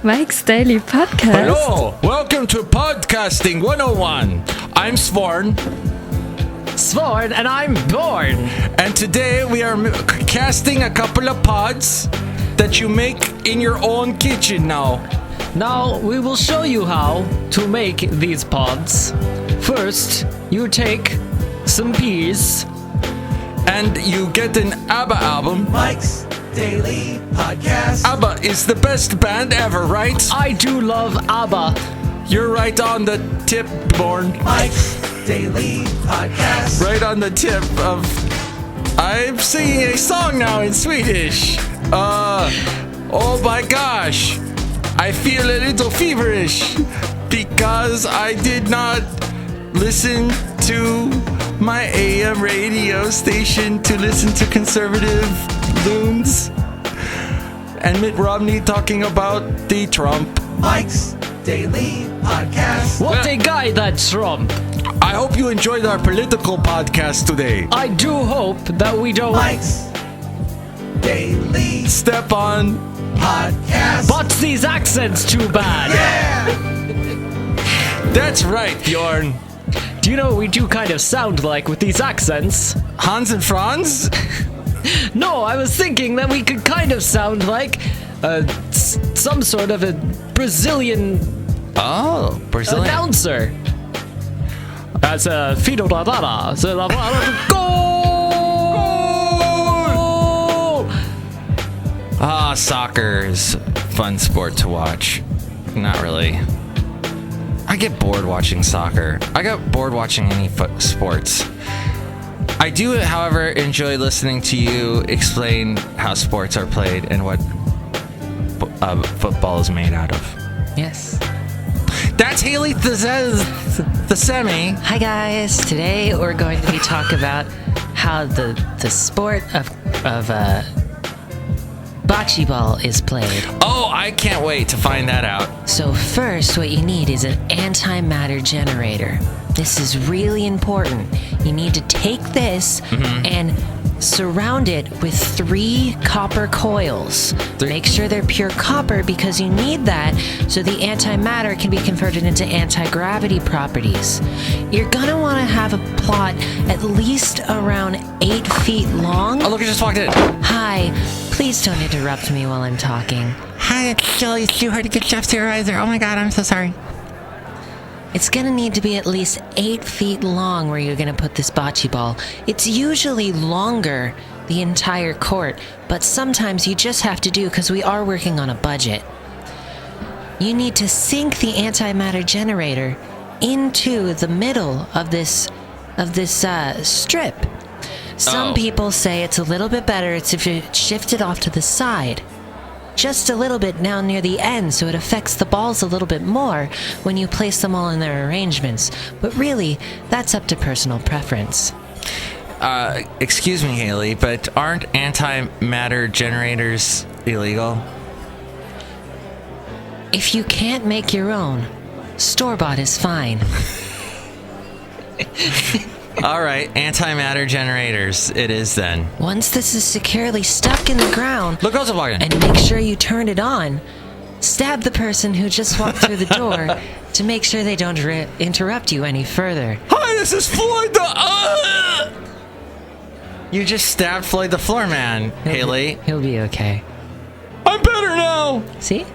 Mike's Daily Podcast. Hello, welcome to Podcasting 101. I'm Svorn. And I'm Born. And today we are casting a couple of pods that you make in your own kitchen now. Now we will show you how to make these pods. First, you take some peas. And you get an ABBA album. Mike's Daily Podcast. ABBA is the best band ever, right? I do love ABBA. You're right on the tip, Born. Mike's Daily Podcast. Right on the tip of... I'm singing a song now in Swedish. Oh my gosh. I feel a little feverish because I did not listen to my AM radio station to listen to conservative loons and Mitt Romney talking about the Trump. Mike's Daily Podcast. What a guy, that Trump. I hope you enjoyed our political podcast today. I do hope that we don't Mike's Daily Step on Podcast. But these accents too bad. Yeah! That's right, Bjorn. Do you know what we do kind of sound like with these accents? Hans and Franz? No, I was thinking that we could kind of sound like some sort of a Brazilian Brazilian. announcer. That's a Fiddle da da da. Goal! Soccer is a fun sport to watch. Not really. I get bored watching soccer. I got bored watching any sports. I do, however, enjoy listening to you explain how sports are played and what football is made out of. Yes. That's Hayley Thesemi. Hi guys, today we're going to be talking about how the sport of bocce ball is played. Oh, I can't wait to find that out. So first, what you need is an antimatter generator. This is really important. You need to take this and surround it with 3 copper coils. Make sure they're pure copper because you need that so the antimatter can be converted into anti-gravity properties. You're gonna want to have a plot at least around 8 feet long. Oh, look, I just walked in. Hi, please don't interrupt me while I'm talking. Hi, it's Shoehart. Good job, Terrorizer. Oh my god, I'm so sorry. It's gonna need to be at least 8 feet long where you're gonna put this bocce ball. It's usually longer, the entire court, but sometimes you just have to do because we are working on a budget. You need to sink the antimatter generator into the middle of this strip. Some people say it's a little bit better if you shift it off to the side. Just a little bit now near the end, so it affects the balls a little bit more when you place them all in their arrangements. But really, that's up to personal preference. Excuse me, Hayley, but aren't antimatter generators illegal? If you can't make your own, store-bought is fine. All right, antimatter generators it is then. Once this is securely stuck in the ground, Look, also walking. and make sure you turn it on, stab the person who just walked through the door to make sure they don't interrupt you any further. Hi, this is Floyd the... You just stabbed Floyd the Floorman, Hayley. He'll be okay. I'm better now! See?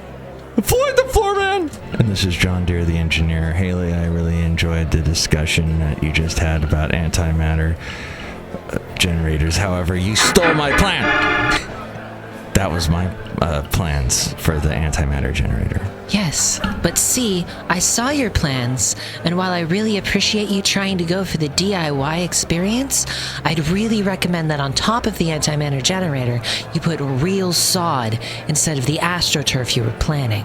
Floyd the Floorman! And this is John Deere, the engineer. Hayley, I really enjoyed the discussion that you just had about antimatter generators. However, you stole my plan. That was my plans for the antimatter generator. Yes, but see, I saw your plans, and while I really appreciate you trying to go for the DIY experience, I'd really recommend that on top of the antimatter generator, you put real sod instead of the AstroTurf you were planning.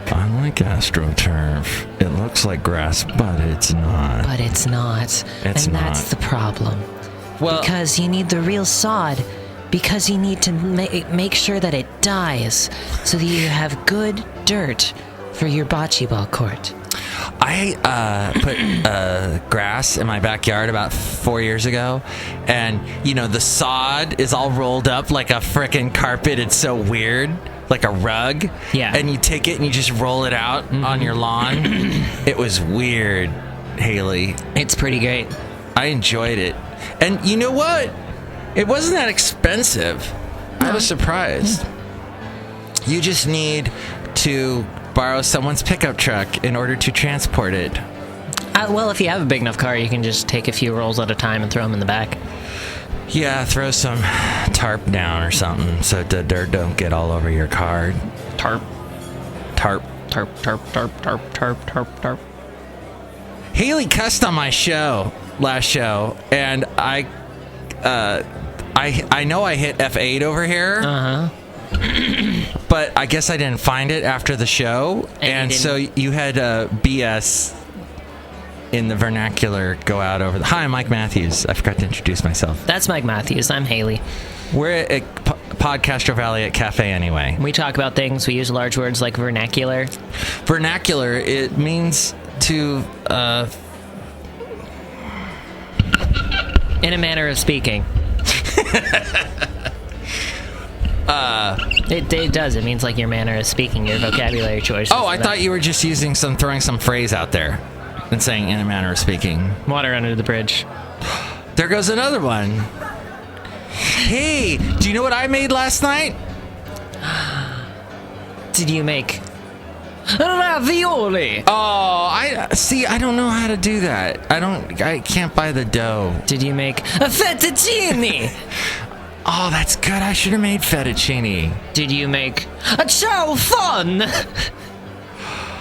I like AstroTurf. It looks like grass, but it's not. But it's not. It's and not. that's the problem. Well, Because you need the real sod, because you need to make sure that it dies, so that you have good dirt for your bocce ball court. I put grass in my backyard about 4 years ago, and, you know, the sod is all rolled up like a frickin' carpet. It's so weird. like a rug. Yeah. And you take it and you just roll it out on your lawn. It was weird, Hayley. It's pretty great. I enjoyed it. And you know what? It wasn't that expensive. I was surprised. You just need to borrow someone's pickup truck in order to transport it. Well, if you have a big enough car, you can just take a few rolls at a time and throw them in the back. Yeah, throw some tarp down or something so the dirt don't get all over your car. Tarp. Tarp. Tarp, tarp, tarp, tarp, tarp, tarp, tarp. Hayley cussed on my show, last show, and I know I hit F8 over here. Uh-huh. But I guess I didn't find it after the show, and so you had BS in the vernacular go out over Hi, I'm Mike Matthews. I forgot to introduce myself. That's Mike Matthews. I'm Hayley. We're at Podcastro Valley at Cafe anyway. We talk about things. We use large words like vernacular. Vernacular, it means to... in a manner of speaking. It does. It means like your manner of speaking, your vocabulary choice. Oh, I thought you were just throwing some phrase out there and saying in a manner of speaking. Water under the bridge. There goes another one. Hey, do you know what I made last night? Did you make ravioli? Oh, I don't know how to do that. I can't buy the dough. Did you make a fettuccine? Oh, that's good. I should have made fettuccine. Did you make a chow fun?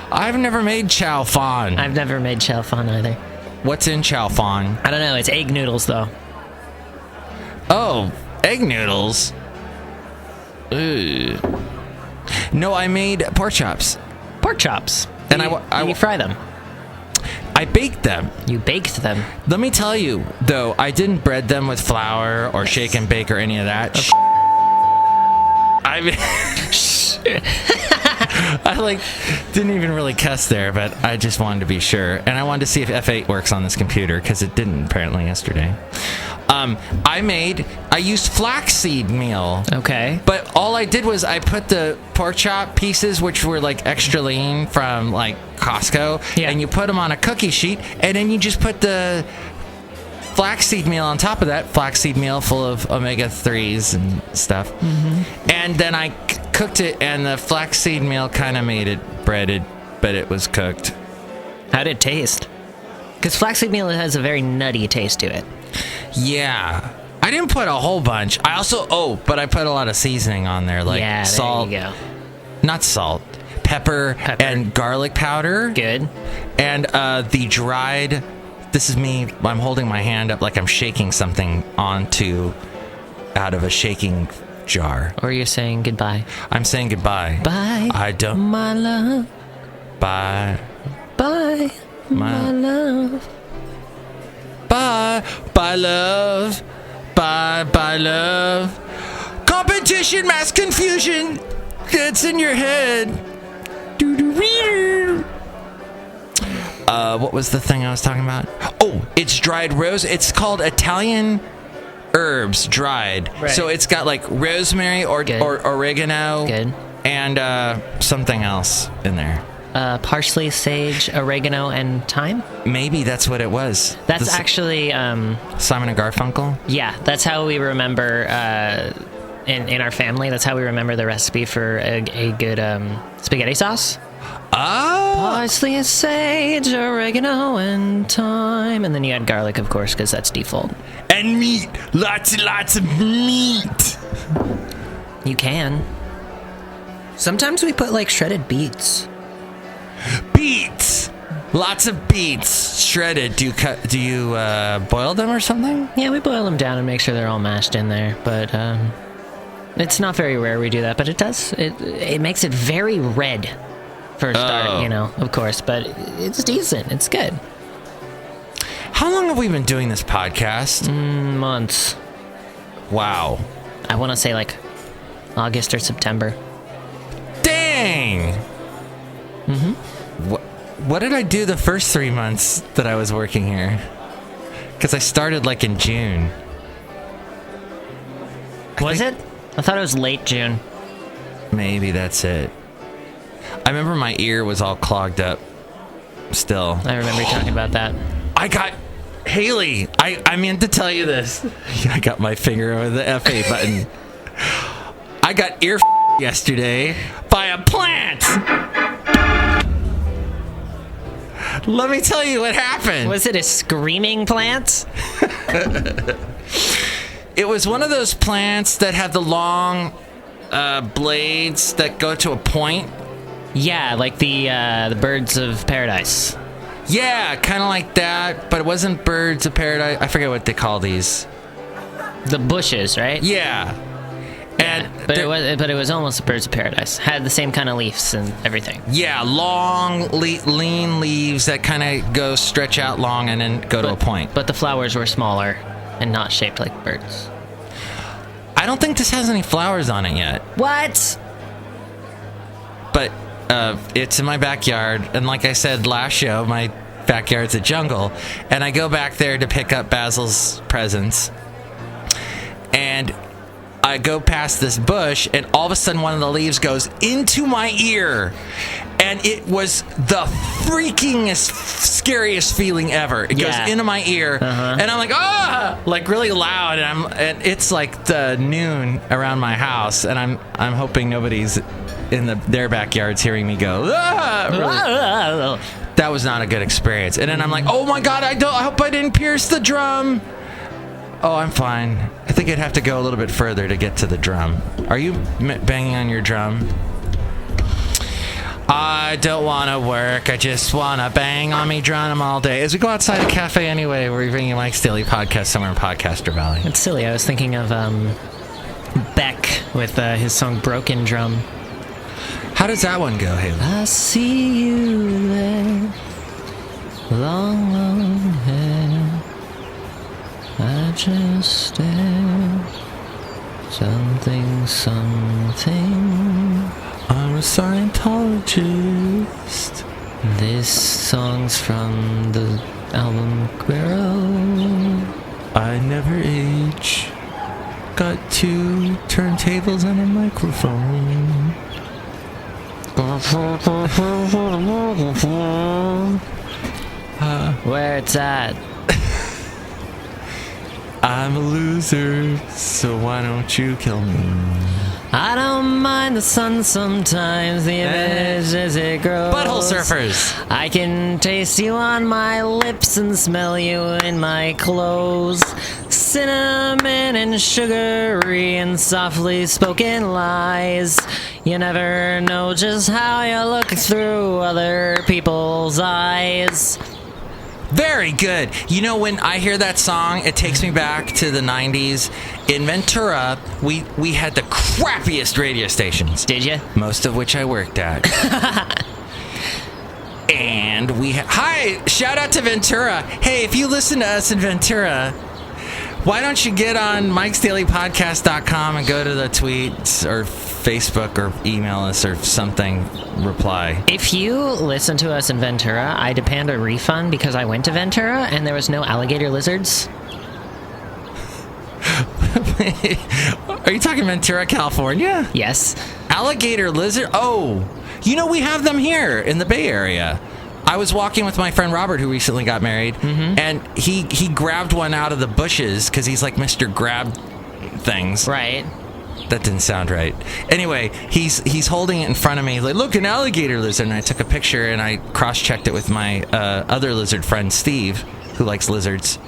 I've never made chow fun. I've never made chow fun either. What's in chow fun? I don't know. It's egg noodles, though. Oh, egg noodles? Ugh. No, I made pork chops. Pork chops. And you fry them. I baked them. You baked them. Let me tell you, though, I didn't bread them with flour or shake and bake or any of that. I didn't even really cuss there, but I just wanted to be sure. And I wanted to see if F8 works on this computer, because it didn't apparently yesterday. I used flaxseed meal. Okay. But all I did was I put the pork chop pieces, which were extra lean from Costco, and you put them on a cookie sheet, and then you just put the flaxseed meal on top of that. Flaxseed meal full of omega-3s and stuff. Mm-hmm. And then I cooked it, and the flaxseed meal kind of made it breaded, but it was cooked. How did it taste? Because flaxseed meal has a very nutty taste to it. Yeah. I didn't put a whole bunch. I put a lot of seasoning on there, salt. There you go. Not salt. Pepper and garlic powder. Good. And the dried... This is me. I'm holding my hand up like I'm shaking something out of a shaking jar. Or you're saying goodbye. I'm saying goodbye. Bye. I don't... My love. Bye. Bye. My love. Bye. Bye, love. Bye. Bye, love. Competition, mass confusion. It's in your head. What was the thing I was talking about? Oh, it's dried rose. It's called Italian herbs dried. Right. So it's got rosemary or oregano. Good. And something else in there. Parsley, sage, oregano, and thyme? Maybe that's what it was. That's actually... Simon and Garfunkel? Yeah, that's how we remember... in our family, that's how we remember the recipe for a good spaghetti sauce. Oh! Parsley, sage, oregano, and thyme. And then you add garlic, of course, because that's default. And meat. Lots and lots of meat. You can. Sometimes we put, shredded beets. Beets! Lots of beets. Shredded. Do you boil them or something? Yeah, we boil them down and make sure they're all mashed in there. But, it's not very rare we do that, but it does. It makes it very red for a start, of course. But it's decent. It's good. How long have we been doing this podcast? Months. Wow. I want to say August or September. Dang! Mm-hmm. What did I do the first 3 months that I was working here? Because I started in June. Was it? I thought it was late June. Maybe that's it. I remember my ear was all clogged up still. I remember you talking about that. I got... Hayley, I meant to tell you this. I got my finger over the F8 button. I got ear yesterday by a plant. Let me tell you what happened. Was it a screaming plant? It was one of those plants that have the long blades that go to a point. Yeah, like the birds of paradise. Yeah, kind of like that, but it wasn't birds of paradise. I forget what they call these. The bushes, right? Yeah. And but it was almost birds of paradise. Had the same kind of leaves and everything. Yeah, long, lean leaves that kind of stretch out long and then go to a point. But the flowers were smaller and not shaped like birds. I don't think this has any flowers on it yet. What? But it's in my backyard, and like I said last show, my backyard's a jungle, and I go back there to pick up Basil's presents, and I go past this bush, and all of a sudden one of the leaves goes into my ear, and it was the freakingest, scariest feeling ever. It goes into my ear, and I'm like, ah, like really loud, and it's like the noon around my house, and I'm hoping nobody's in their backyards hearing me go, ah, really. That was not a good experience. And then I'm like, oh my god, I hope I didn't pierce the drum. Oh, I'm fine. I think I'd have to go a little bit further to get to the drum. Are you banging on your drum? I don't want to work. I just want to bang on me drum all day. As we go outside a cafe anyway, we're bringing Mike's Daily Podcast somewhere in Podcaster Valley. It's silly. I was thinking of Beck with his song Broken Drum. How does that one go, Hayley? I see you there, long, long hair. I just stare, something. I'm a Scientologist. This song's from the album Guero. I never age. Got 2 turntables and a microphone. Where it's at. I'm a loser, so why don't you kill me? I don't mind the sun sometimes, the image as it grows. Butthole surfers. I can taste you on my lips and smell you in my clothes. Cinnamon and sugary and softly spoken lies. You never know just how you look through other people's eyes. Very good. You know, when I hear that song, it takes me back to the 90s. In Ventura, we had the crappiest radio stations. Did you? Most of which I worked at. And hi, shout out to Ventura. Hey, if you listen to us in Ventura, why don't you get on mikesdailypodcast.com and go to the tweets or Facebook or email us or something, reply. If you listen to us in Ventura, I demand a refund because I went to Ventura and there was no alligator lizards. Are you talking Ventura, California? Yes. Alligator lizard? Oh, you know, we have them here in the Bay Area. I was walking with my friend Robert, who recently got married, and he grabbed one out of the bushes because he's like Mr. Grab things. Right. That didn't sound right. Anyway, he's holding it in front of me. He's like, look, an alligator lizard. And I took a picture and I cross-checked it with my other lizard friend, Steve, who likes lizards.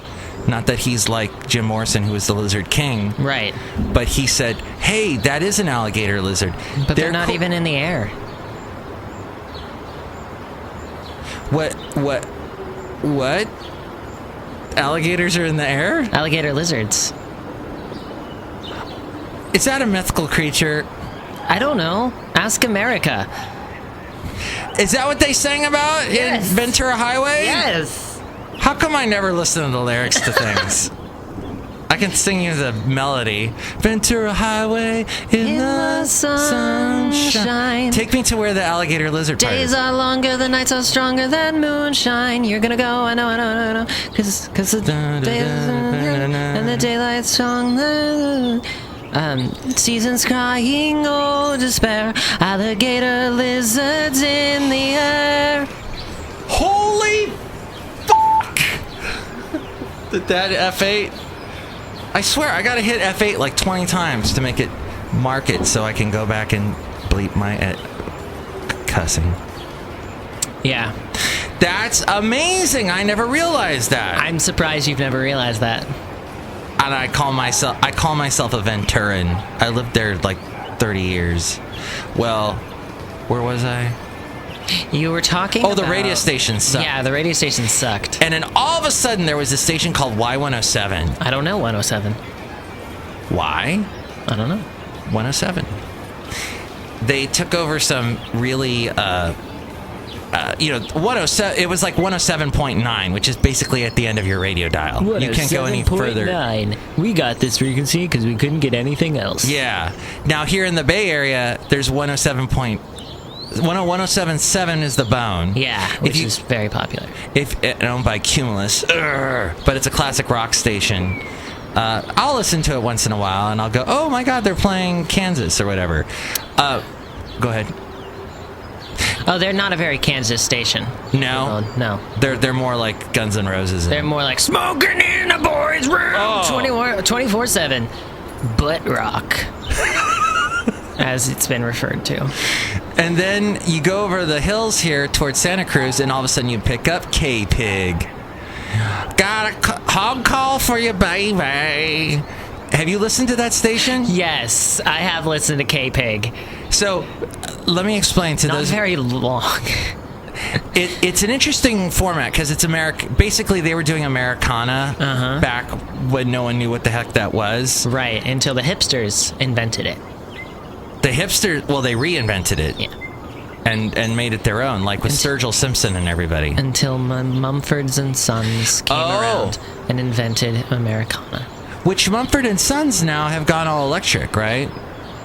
Not that he's like Jim Morrison, who is the lizard king. Right. But he said, hey, that is an alligator lizard. But they're not even in the air. What? Alligators are in the air? Alligator lizards. Is that a mythical creature? I don't know. Ask America. Is that what they sang about in Ventura Highway? Yes. How come I never listen to the lyrics to things? I can sing you the melody. Ventura Highway in the sunshine. Take me to where the alligator lizard part is. Days are longer, the nights are stronger than moonshine. You're gonna go, I know. Cause the days and the daylight's strong. Seasons crying, oh despair, alligator lizards in the air. Holy fuck! Did that F8? I swear, I gotta hit F8 like 20 times to make it mark it so I can go back and bleep my cussing. Yeah. That's amazing! I never realized that. I'm surprised you've never realized that. And I call myself a Venturan. I lived there like 30 years. Well, where was I? You were talking the about... radio station sucked. Yeah, the radio station sucked. And then all of a sudden there was a station called Y107. I don't know 107. Why? I don't know. 107. They took over some really 107. It was like 107.9, which is basically at the end of your radio dial. You can't go any further. 107.9. We got this frequency because we couldn't get anything else. Yeah. Now here in the Bay Area, there's 107.7 is the Bone. Yeah, which is very popular. Owned by Cumulus, but it's a classic rock station. I'll listen to it once in a while, and I'll go, "Oh my God, they're playing Kansas or whatever." Go ahead. Oh, they're not a very Kansas station. No, no. They're more like Guns N' Roses. They're more like smoking in a boys' room, 24/7, butt rock, as it's been referred to. And then you go over the hills here towards Santa Cruz, and all of a sudden you pick up K-Pig. Got a hog call for you, baby. Have you listened to that station? Yes, I have listened to K-Pig. So, let me explain to Not those. Not very long. It's an interesting format because it's Basically, they were doing Americana back when no one knew what the heck that was. Right, until the hipsters invented it. The hipsters, well, they reinvented it. Yeah. And made it their own, like with Sturgill Simpson and everybody. Until Mumfords and Sons came around and invented Americana. Which Mumford and Sons now have gone all electric, right?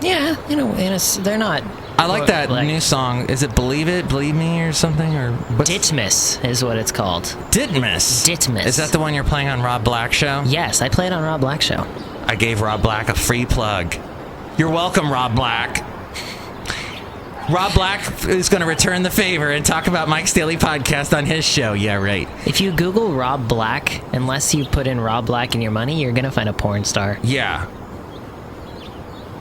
Yeah, they're not. I like that new song. Is it Believe It, Believe Me or something? Or Ditmas is what it's called. Ditmas? Ditmas. Is that the one you're playing on Rob Black's show? Yes, I played on Rob Black's show. I gave Rob Black a free plug. You're welcome, Rob Black. Rob Black is going to return the favor and talk about Mike's Daily Podcast on his show. Yeah, right. If you Google Rob Black, unless you put in Rob Black in your money, you're going to find a porn star. Yeah.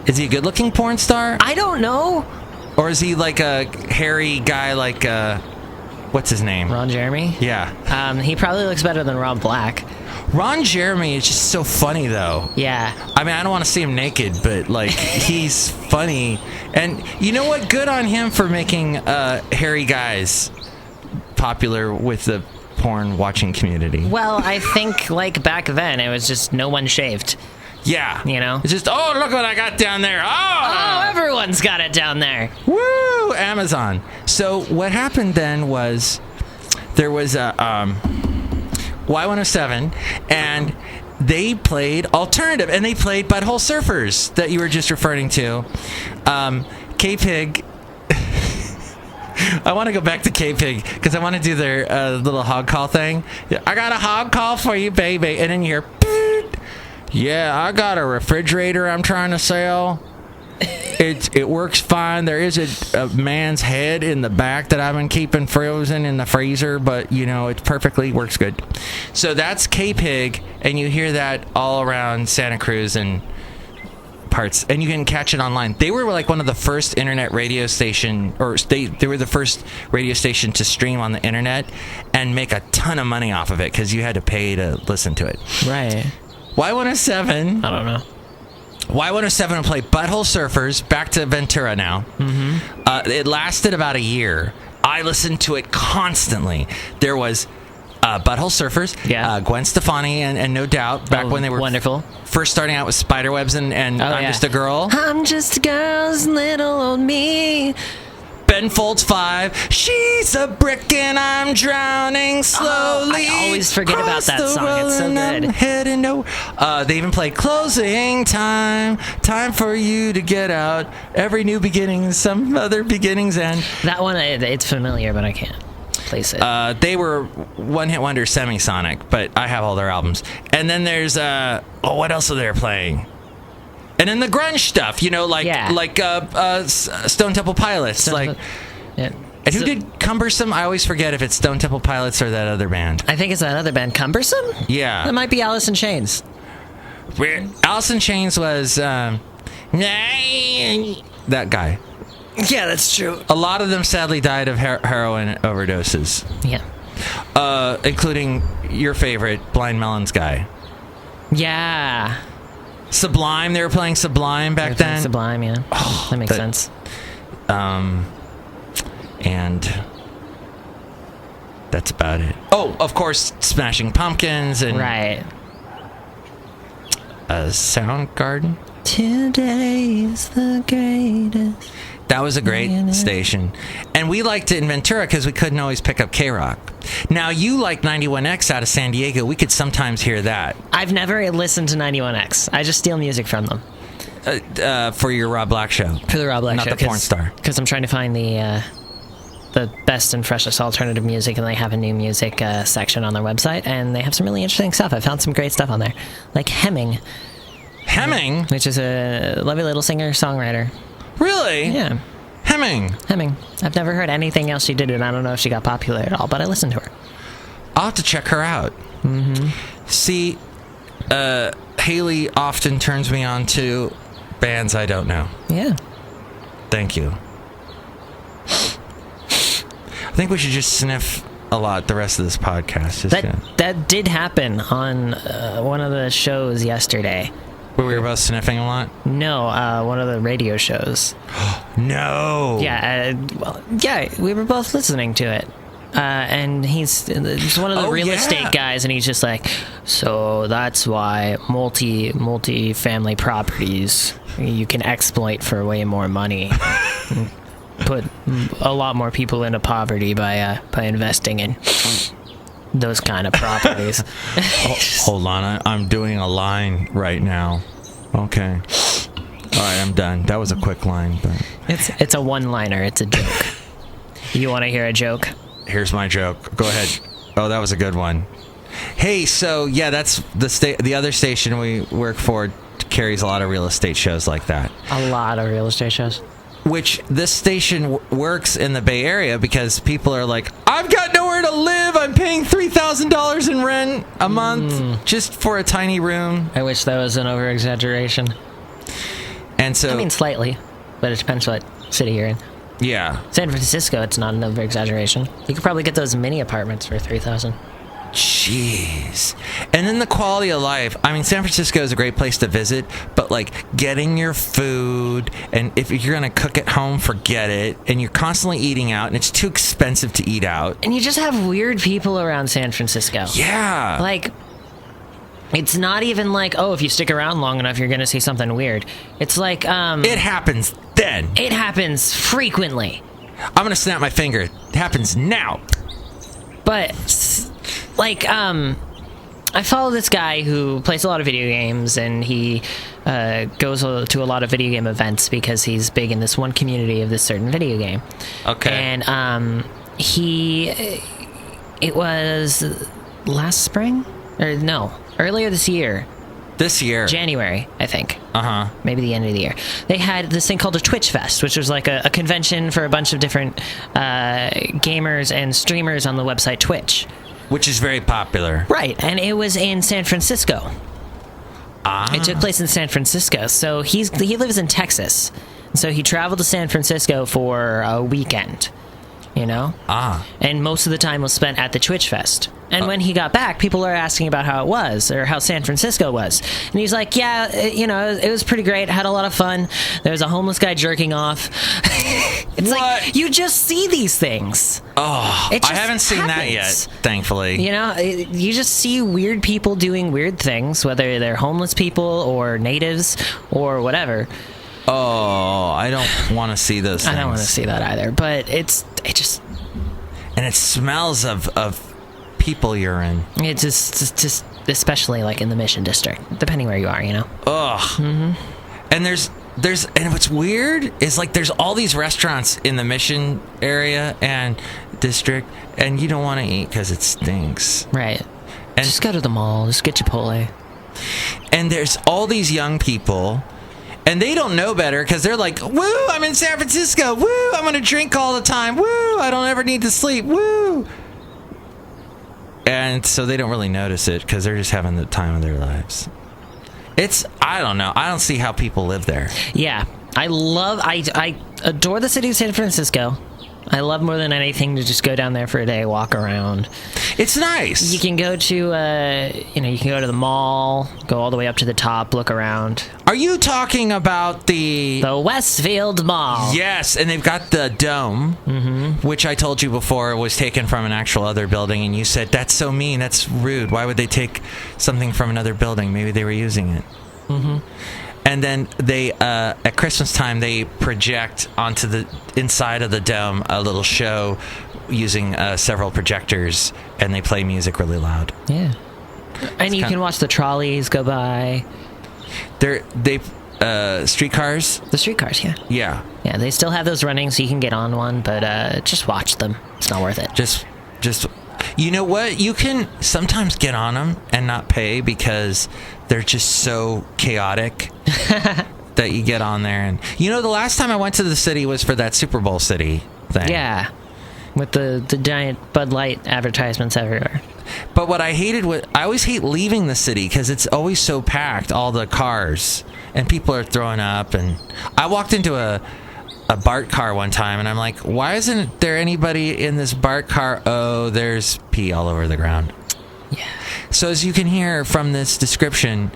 Is he a good-looking porn star? I don't know. Or is he like a hairy guy like, what's his name? Ron Jeremy? Yeah. He probably looks better than Rob Black. Ron Jeremy is just so funny, though. Yeah. I mean, I don't want to see him naked, but, like, he's funny. And you know what? Good on him for making hairy guys popular with the porn-watching community. Well, I think, like, back then, it was just no one shaved. Yeah. You know? It's just, oh, look what I got down there. Oh, everyone's got it down there. Woo! Amazon. So what happened then was there was a Y107, and they played alternative, and they played Butthole Surfers that you were just referring to. K-Pig. I want to go back to K-Pig because I want to do their little hog call thing. I got a hog call for you, baby. And then you hear, yeah, I got a refrigerator I'm trying to sell. It works fine. There is a man's head in the back that I've been keeping frozen in the freezer, but, it perfectly works good. So that's K-Pig, and you hear that all around Santa Cruz and parts, and you can catch it online. They were like one of the first internet radio station, or they were the first radio station to stream on the internet and make a ton of money off of it because you had to pay to listen to it. Right. Y107. I don't know. Y107 will play Butthole Surfers, back to Ventura now. Mm-hmm. It lasted about a year. I listened to it constantly. There was Butthole Surfers, Gwen Stefani, and No Doubt, back when they were wonderful. First starting out with Spiderwebs and I'm Just a Girl. I'm just a girl's little old me. Ben Folds 5. She's a brick and I'm drowning slowly. I always forget about that song. It's so good. Heading they even played Closing Time. Time for you to get out. Every new beginning, some other beginnings end. That one, it's familiar, but I can't place it. They were one-hit wonder Semisonic, but I have all their albums. And then there's, what else are they playing? And then the grunge stuff, like Stone Temple Pilots. Yeah. And who did Cumbersome? I always forget if it's Stone Temple Pilots or that other band. I think it's that other band, Cumbersome? Yeah. That might be Alice in Chains. Alice in Chains was that guy. Yeah, that's true. A lot of them sadly died of heroin overdoses. Yeah. Including your favorite, Blind Melon's guy. Yeah. Sublime, they were playing Sublime back then. Sublime, yeah. Oh, that makes sense. And that's about it. Oh, of course, Smashing Pumpkins and right. Soundgarden. Today is the greatest. That was a great station. And we liked it in Ventura because we couldn't always pick up K-Rock. Now, you like 91X out of San Diego. We could sometimes hear that. I've never listened to 91X. I just steal music from them. For your Rob Black show. For the Rob Black show. Not the porn star. Because I'm trying to find the best and freshest alternative music, and they have a new music section on their website, and they have some really interesting stuff. I found some great stuff on there. Like Hemming. Hemming? Which is a lovely little singer-songwriter. Really? Yeah. Hemming. I've never heard anything else she did, and I don't know if she got popular at all, but I listened to her. I'll have to check her out. Mm-hmm. See, Hayley often turns me on to bands I don't know. Yeah. Thank you. I think we should just sniff a lot the rest of this podcast. That did happen on one of the shows yesterday. Where we were both sniffing a lot? No, one of the radio shows. No. Yeah, we were both listening to it. And he's one of the real estate guys, and he's just like, so that's why multi-family properties you can exploit for way more money. Put a lot more people into poverty by investing in those kind of properties. Hold on, I'm doing a line right now. Okay. All right, I'm done. That was a quick line, but it's a one-liner. It's a joke. You want to hear a joke? Here's my joke. Go ahead. Oh, that was a good one. Hey, so yeah, that's the other station we work for carries a lot of real estate shows like that. A lot of real estate shows. Which this station works in the Bay Area because people are like, I've got nowhere to live. I'm paying $3,000 in rent a month just for a tiny room. I wish that was an over-exaggeration. And so, I mean, slightly, but it depends what city you're in. Yeah. San Francisco, it's not an over-exaggeration. You could probably get those mini apartments for $3,000. Jeez. And then the quality of life. I mean, San Francisco is a great place to visit, but like getting your food, and if you're going to cook at home, forget it. And you're constantly eating out, and it's too expensive to eat out. And you just have weird people around San Francisco. Yeah. Like, it's not even like, oh, if you stick around long enough, you're going to see something weird. It's like, it happens then. It happens frequently. I'm going to snap my finger. It happens now. But like, I follow this guy who plays a lot of video games, and he goes to a lot of video game events because he's big in this one community of this certain video game. Okay. And it was last spring? Or no, earlier this year. This year. January, I think. Uh-huh. Maybe the end of the year. They had this thing called a Twitch Fest, which was like a convention for a bunch of different gamers and streamers on the website Twitch. Which is very popular. Right, and it was in San Francisco. It took place in San Francisco. So he lives in Texas. So he traveled to San Francisco for a weekend, you know? And most of the time was spent at the Twitch Fest. And when he got back, people are asking about how it was, or how San Francisco was. And he's like, yeah, it was pretty great. I had a lot of fun. There was a homeless guy jerking off. It's like, you just see these things. Oh, I haven't seen that yet, thankfully. You know, you just see weird people doing weird things, whether they're homeless people or natives or whatever. Oh, I don't want to see those things. I don't want to see that either, but it just... And it smells of people urine. It's just especially like in the Mission District, depending where you are, you know. Ugh. Mm-hmm. And and what's weird is like there's all these restaurants in the Mission area and district, and you don't want to eat because it stinks. Right. And just go to the mall. Just get Chipotle. And there's all these young people, And they don't know better because they're like, woo, I'm in San Francisco. Woo, I'm going to drink all the time. Woo, I don't ever need to sleep. Woo. And so they don't really notice it because they're just having the time of their lives. I don't know. I don't see how people live there. Yeah. I adore the city of San Francisco. I love more than anything to just go down there for a day, walk around. It's nice. You can go to, you can go to the mall, go all the way up to the top, look around. Are you talking about the Westfield Mall? Yes, and they've got the dome, which I told you before was taken from an actual other building, and you said, that's so mean, that's rude. Why would they take something from another building? Maybe they were using it. Mm-hmm. And then they, at Christmas time, they project onto the inside of the dome a little show using several projectors, and they play music really loud. Yeah. And you can watch the trolleys go by. Streetcars? The streetcars, yeah. Yeah. Yeah, they still have those running, so you can get on one, but just watch them. It's not worth it. Just, you know what? You can sometimes get on them and not pay because they're just so chaotic that you get on there. And the last time I went to the city was for that Super Bowl city thing. Yeah, with the giant Bud Light advertisements everywhere. But what I hated I always hate leaving the city because it's always so packed, all the cars, and people are throwing up. And I walked into a BART car one time, and I'm like, why isn't there anybody in this BART car? Oh, there's pee all over the ground. Yeah. So as you can hear from this description,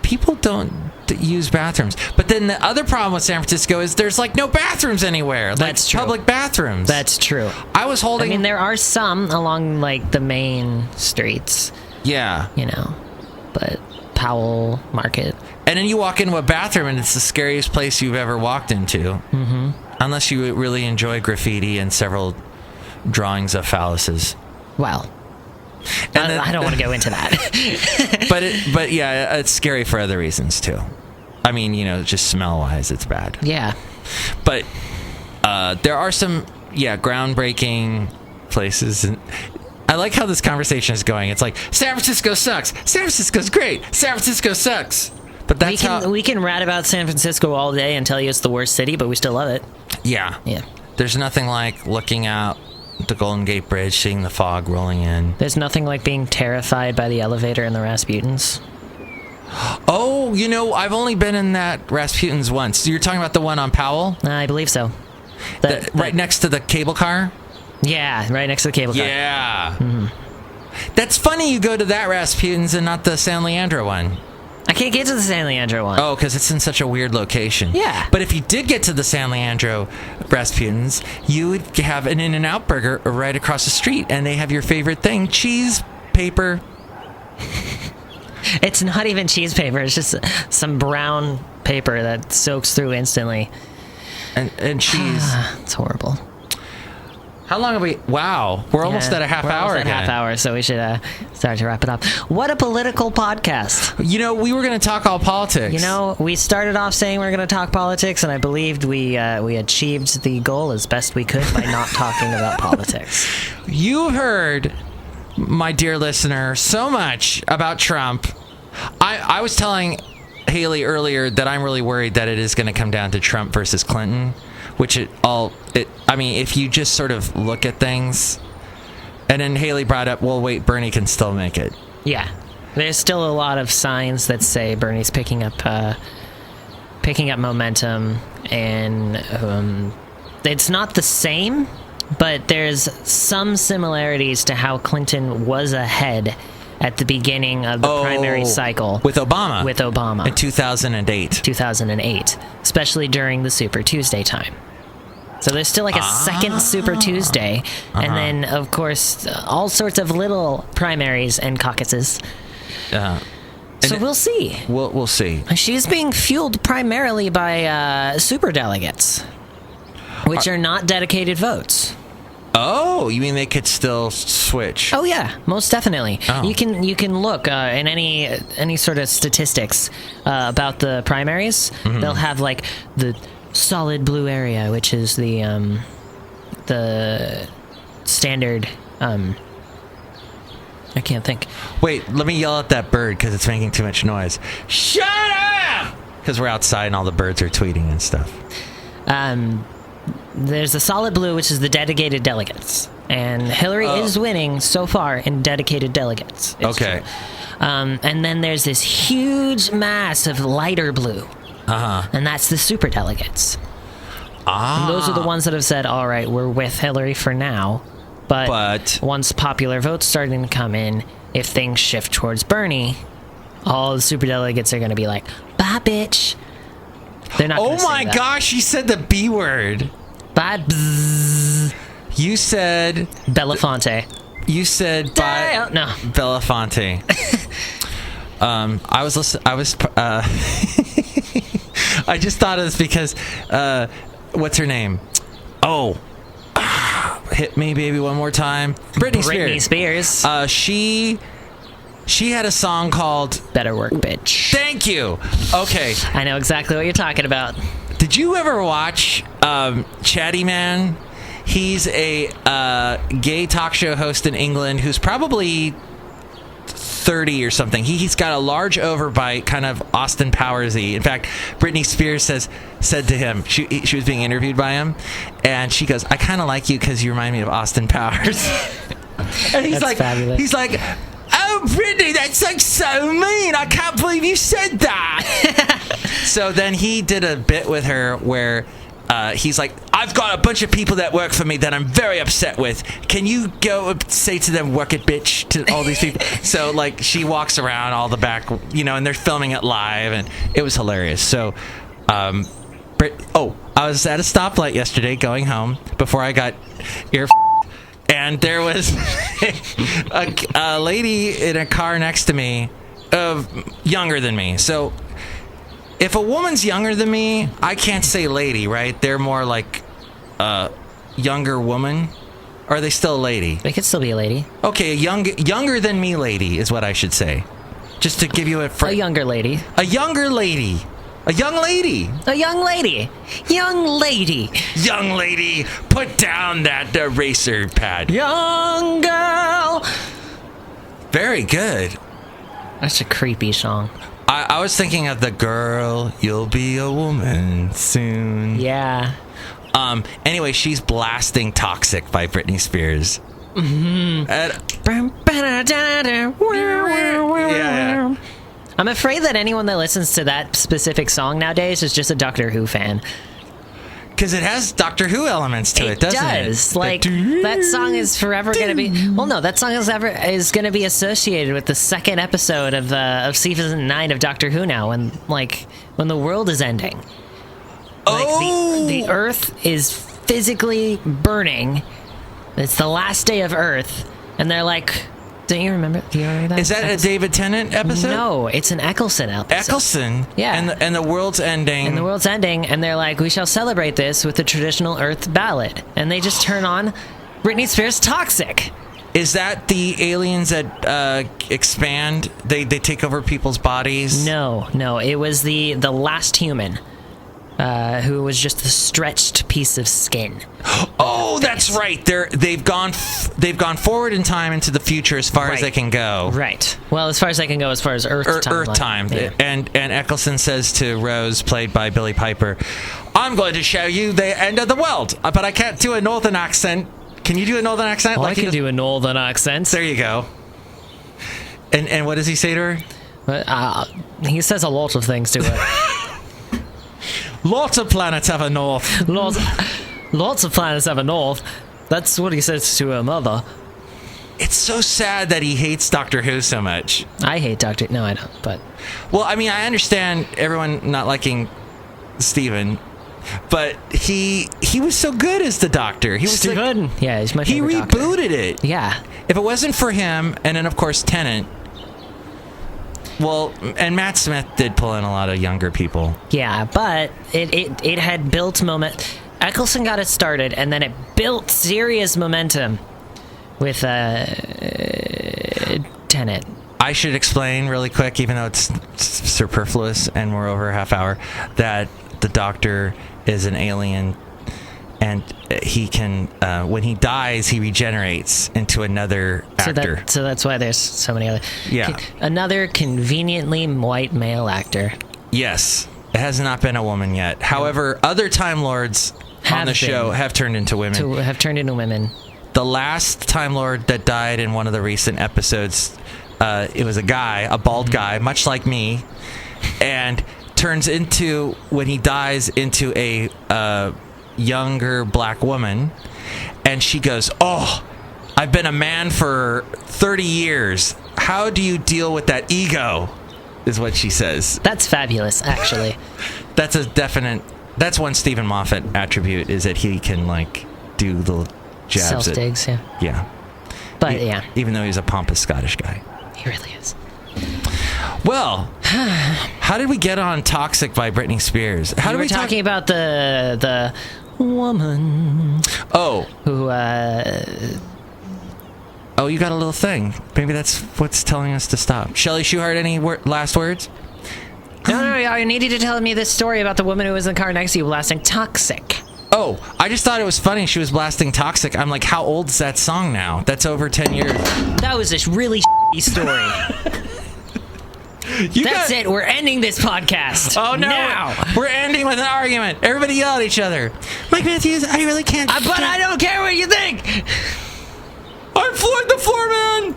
people don't use bathrooms. But then the other problem with San Francisco is there's no bathrooms anywhere. That's true. Public bathrooms. That's true. I mean, there are some along the main streets. Yeah. But Powell Market. And then you walk into a bathroom and it's the scariest place you've ever walked into. Mm-hmm. Unless you really enjoy graffiti and several drawings of phalluses. Well, I don't want to go into that. but yeah, it's scary for other reasons too. I mean, just smell-wise, it's bad. Yeah. But there are some, groundbreaking places. And I like how this conversation is going. It's like, San Francisco sucks. San Francisco's great. San Francisco sucks. But we can rat about San Francisco all day and tell you it's the worst city, but we still love it. Yeah. Yeah. There's nothing like looking out the Golden Gate Bridge, seeing the fog rolling in. There's nothing like being terrified by the elevator in the Rasputins. Oh, I've only been in that Rasputins once. You're talking about the one on Powell? I believe so. Right next to the cable car? Yeah, right next to the cable car. Yeah. Mm-hmm. That's funny you go to that Rasputins and not the San Leandro one. I can't get to the San Leandro one. Oh, because it's in such a weird location. Yeah. But if you did get to the San Leandro Rasputins, you would have an In-N-Out burger right across the street, and they have your favorite thing, cheese paper. It's not even cheese paper. It's just some brown paper that soaks through instantly. And cheese. It's horrible. How long have we... Wow. We're almost at a half hour again. Half hour, so we should start to wrap it up. What a political podcast. We were going to talk all politics. We started off saying we were going to talk politics, and I believed we achieved the goal as best we could by not talking about politics. You heard, my dear listener, so much about Trump. I was telling Hayley earlier that I'm really worried that it is going to come down to Trump versus Clinton. If you just sort of look at things, and then Hayley brought up, well, wait, Bernie can still make it. Yeah, there's still a lot of signs that say Bernie's picking up momentum, and it's not the same, but there's some similarities to how Clinton was ahead at the beginning of the primary cycle. With Obama. In 2008, especially during the Super Tuesday time. So there's still a second Super Tuesday, and then, of course, all sorts of little primaries and caucuses. So we'll see. We'll see. She's being fueled primarily by superdelegates, which are not dedicated votes. Oh, you mean they could still switch? Oh yeah, most definitely. Oh. You can look in any sort of statistics about the primaries. Mm-hmm. They'll have the solid blue area, which is the standard. I can't think. Wait, let me yell at that bird because it's making too much noise. Shut up! Because we're outside and all the birds are tweeting and stuff. There's a solid blue, which is the dedicated delegates. And Hillary is winning so far in dedicated delegates. It's Okay. true. And then there's this huge mass of lighter blue. And that's the super delegates. And those are the ones that have said, all right, we're with Hillary for now. But once popular votes starting to come in, if things shift towards Bernie, all the super delegates are going to be like, bye, bitch. They're not gonna Oh say my that. gosh, you said the B word. Bye, bzzz. You said... Belafonte. You said bye... No. Belafonte. I was listening... I just thought of this because... what's her name? Oh... hit me, baby, one more time. Britney Spears. She had a song called Better Work, Bitch. Thank you. Okay. I know exactly what you're talking about. Did you ever watch Chatty Man? He's a gay talk show host in England who's probably 30 or something. He's got a large overbite, kind of Austin Powers-y. In fact, Britney Spears said to him, she was being interviewed by him, and she goes, I kind of like you because you remind me of Austin Powers. And he's That's like, fabulous. he's like, oh, Britney, that's like so mean. I can't believe you said that. So then he did a bit with her where he's like, I've got a bunch of people that work for me that I'm very upset with. Can you go say to them, work it, bitch, to all these people? So, like, she walks around all the back, and they're filming it live, and it was hilarious. So, I was at a stoplight yesterday going home before I got and there was a lady in a car next to me, younger than me. So, if a woman's younger than me, I can't say lady, right? They're more like younger woman. Or are they still a lady? They could still be a lady. Okay, younger than me lady is what I should say. Just to give you A younger lady. A younger lady. A young lady. A young lady. Young lady. Young lady, put down that eraser pad. Young girl. Very good. That's a creepy song. I was thinking of the girl, you'll be a woman soon. Yeah. Anyway, she's blasting Toxic by Britney Spears. Mm-hmm. Yeah. I'm afraid that anyone that listens to that specific song nowadays is just a Doctor Who fan. Because it has Doctor Who elements to it, doesn't it? It does. Like, that song is forever going to be... Well, no, that song is going to be associated with the second episode of season 9 of Doctor Who now, when the world is ending. Like, the Earth is physically burning. It's the last day of Earth, and they're like... Do you remember that? Is that a David Tennant episode? No, it's an Eccleston episode. Eccleston? Yeah. And the world's ending. And the world's ending, and they're like, we shall celebrate this with the traditional Earth ballad. And they just turn on Britney Spears' Toxic. Is that the aliens that expand? They take over people's bodies? No. It was the last human who was just a stretched piece of skin. Oh, that's right. They've gone forward in time into the future as far as they can go. Right. Well, as far as they can go, as far as Earth time. Earth time. Yeah. And Eccleston says to Rose, played by Billie Piper, I'm going to show you the end of the world, but I can't do a northern accent. Can you do a northern accent? Well, I can do a northern accent. There you go. And what does he say to her? He says a lot of things to her. Lots of planets have a north. Lots of planets have a north. That's what he says to her mother. It's so sad that he hates Doctor Who so much. I hate Doctor... No, I don't, but... Well, I mean, I understand everyone not liking Steven, but he was so good as the Doctor. He was Steven? Yeah, he's my He favorite Doctor. rebooted it. Yeah. If it wasn't for him, and then, of course, Tennant... Well, and Matt Smith did pull in a lot of younger people. Yeah, but it had built moment. Eccleston got it started, and then it built serious momentum with Tennant. I should explain really quick, even though it's superfluous and we're over a half hour, that the Doctor is an alien, and he can, when he dies, he regenerates into another actor. So that's why there's so many other... Yeah. Another conveniently white male actor. Yes. It has not been a woman yet. However, other Time Lords on the show have turned into women. Have turned into women. The last Time Lord that died in one of the recent episodes, it was a guy, a bald guy, much like me, and turns into, when he dies, into a younger black woman, and she goes, "Oh, I've been a man for 30 years. How do you deal with that ego?" is what she says. That's fabulous, actually. That's a definite... That's one Stephen Moffat attribute, is that he can, like, do the jabs. Self-digs, yeah. Yeah. But, yeah. Even though he's a pompous Scottish guy. He really is. Well, how did we get on Toxic by Britney Spears? How we did were we talking about the woman Oh. who, Oh, you got a little thing. Maybe that's what's telling us to stop. Shelley Shoehart, any last words? No, I need you to tell me this story about the woman who was in the car next to you blasting Toxic. Oh, I just thought it was funny she was blasting Toxic. I'm like, how old is that song now? That's over 10 years. That was a really story. That's it. We're ending this podcast. Oh, no. Now. We're ending with an argument. Everybody yell at each other. Mike Matthews, I really can't... But I don't care what you think. I'm Floyd the Floorman!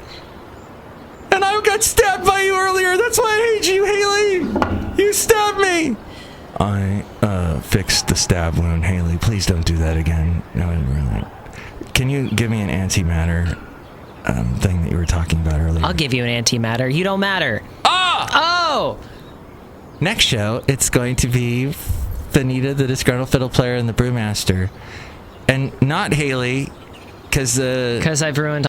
And I got stabbed by you earlier. That's why I hate you, Hayley. You stabbed me. I fixed the stab wound, Hayley. Please don't do that again. No, really. Can you give me an antimatter thing that you were talking about earlier? I'll give you an antimatter. You don't matter. Oh! Next show, it's going to be Benita, the Disgruntled Fiddle player, and the Brewmaster. And not Hayley, because I've ruined